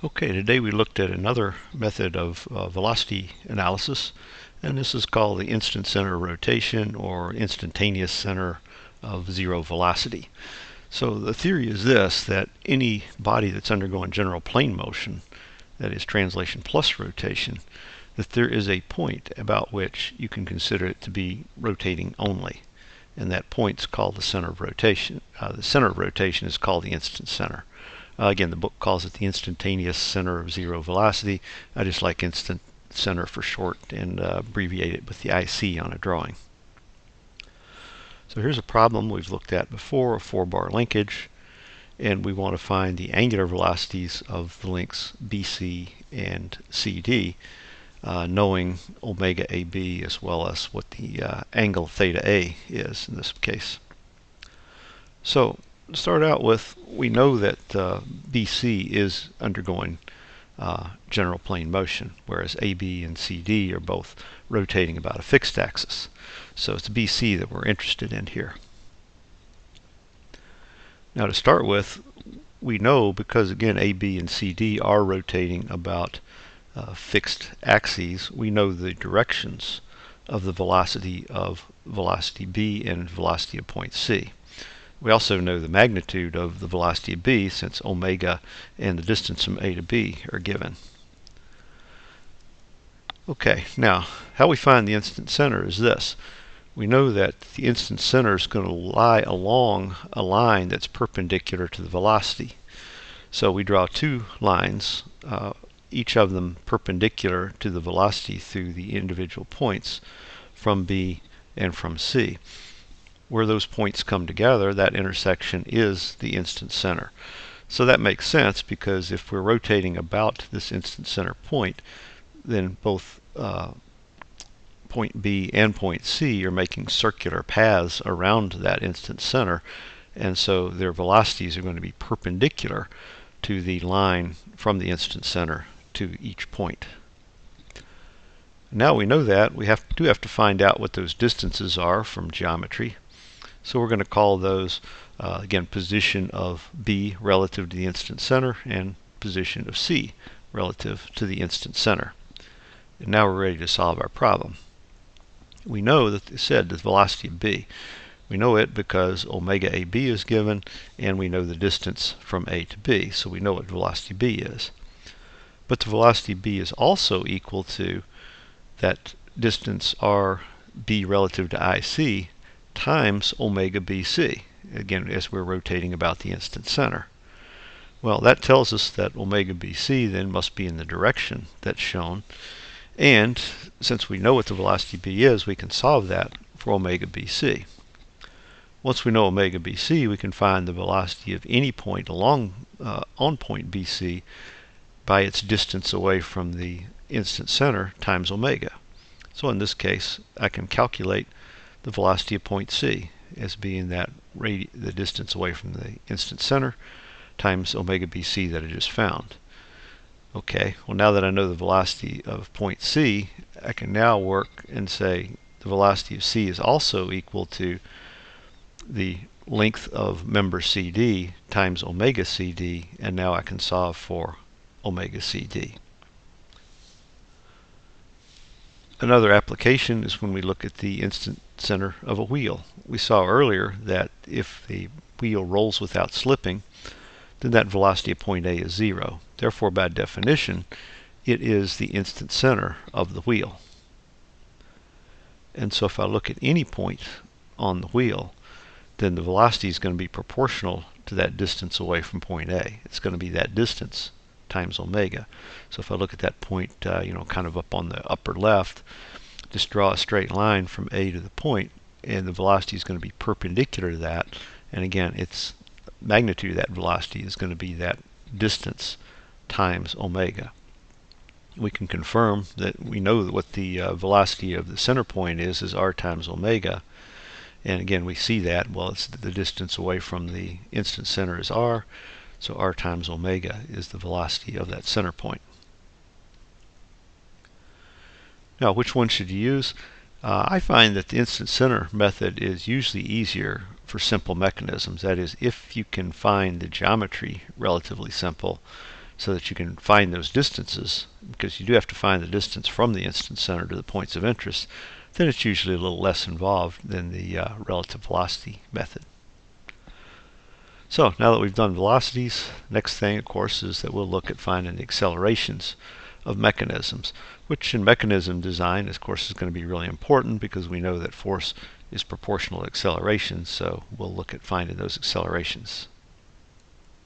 Okay, today we looked at another method of velocity analysis, and this is called the instant center rotation or instantaneous center of zero velocity. So the theory is this, that any body that's undergoing general plane motion, that is translation plus rotation, that there is a point about which you can consider it to be rotating only, and that point's called the center of rotation. The center of rotation is called the instant center. Again, the book calls it the instantaneous center of zero velocity. I just like instant center for short and abbreviate it with the IC on a drawing. So here's a problem we've looked at before, a 4-bar linkage, and we want to find the angular velocities of the links BC and CD, knowing omega AB as well as what the angle theta A is in this case. So to start out with, we know that BC is undergoing general plane motion, whereas AB and CD are both rotating about a fixed axis. So it's BC that we're interested in here. Now to start with, we know because again AB and CD are rotating about fixed axes, we know the directions of the velocity B and velocity of point C. We also know the magnitude of the velocity of B, since omega and the distance from A to B are given. Okay, now how we find the instant center is this. We know that the instant center is going to lie along a line that's perpendicular to the velocity. So we draw two lines, each of them perpendicular to the velocity through the individual points from B and from C. Where those points come together, that intersection is the instant center. So that makes sense, because if we're rotating about this instant center point, then both point B and point C are making circular paths around that instant center, and so their velocities are going to be perpendicular to the line from the instant center to each point. Now we know that, we do have to find out what those distances are from geometry. So we're going to call those, again, position of B relative to the instant center and position of C relative to the instant center. And now we're ready to solve our problem. We know that they said the velocity of B. We know it because omega AB is given, and we know the distance from A to B, so we know what velocity B is. But the velocity B is also equal to that distance r B relative to IC times omega BC, again as we're rotating about the instant center. Well, that tells us that omega BC then must be in the direction that's shown, and since we know what the velocity B is, we can solve that for omega BC. Once we know omega BC, we can find the velocity of any point along on point BC by its distance away from the instant center times omega. So in this case, I can calculate the velocity of point C as being that the distance away from the instant center times omega BC that I just found. Okay, well, now that I know the velocity of point C, I can now work and say the velocity of C is also equal to the length of member CD times omega CD, and now I can solve for omega CD. Another application is when we look at the instant center of a wheel. We saw earlier that if the wheel rolls without slipping, then that velocity of point A is 0. Therefore, by definition, it is the instant center of the wheel. And so if I look at any point on the wheel, then the velocity is going to be proportional to that distance away from point A. It's going to be that distance times omega. So if I look at that point, kind of up on the upper left, just draw a straight line from A to the point, and the velocity is going to be perpendicular to that. And again, its magnitude of that velocity is going to be that distance times omega. We can confirm that we know what the velocity of the center point is r times omega. And again, we see that, well, it's the distance away from the instant center is r, so r times omega is the velocity of that center point. Now, which one should you use? I find that the instant center method is usually easier for simple mechanisms. That is, if you can find the geometry relatively simple, so that you can find those distances, because you do have to find the distance from the instant center to the points of interest, then it's usually a little less involved than the relative velocity method. So now that we've done velocities, next thing, of course, is that we'll look at finding the accelerations of mechanisms, which in mechanism design, of course, is going to be really important because we know that force is proportional to acceleration, so we'll look at finding those accelerations.